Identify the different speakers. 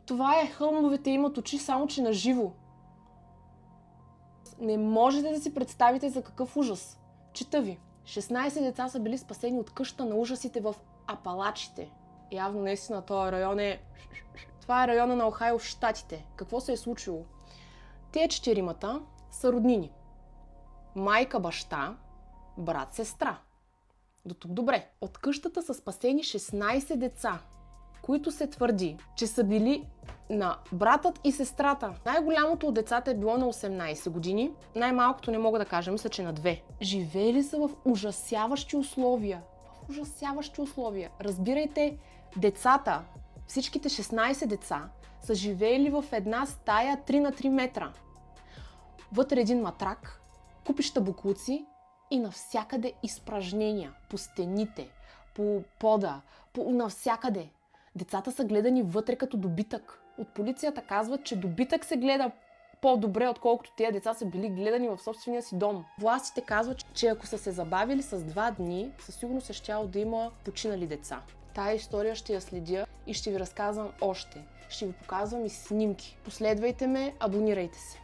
Speaker 1: Това е Хълмовете имат очи, само че на живо. Не можете да си представите за какъв ужас. Чета ви. 16 деца са били спасени от къща на ужасите в Апалачите. Явно наистина този район е... Това е района на Охайо в Щатите. Какво се е случило? Те четиримата са роднини. Майка, баща, брат, сестра. До тук добре. От къщата са спасени 16 деца, които се твърди, че са били на братът и сестрата. Най-голямото от децата е било на 18 години, най-малкото не мога да кажа, мисля, че на 2. Живели са в ужасяващи условия. В ужасяващи условия. Разбирайте, децата, всичките 16 деца, са живеели в една стая 3 на 3 метра. Вътре един матрак, купища боклуци и навсякъде изпражнения по стените, по пода, навсякъде. Децата са гледани вътре като добитък. От полицията казват, че добитък се гледа по-добре, отколкото тези деца са били гледани в собствения си дом. Властите казват, че ако са се забавили с 2 дни, със сигурност е щяло да има починали деца. Тая история ще я следя и ще ви разказвам още. Ще ви показвам и снимки. Последвайте ме, абонирайте се.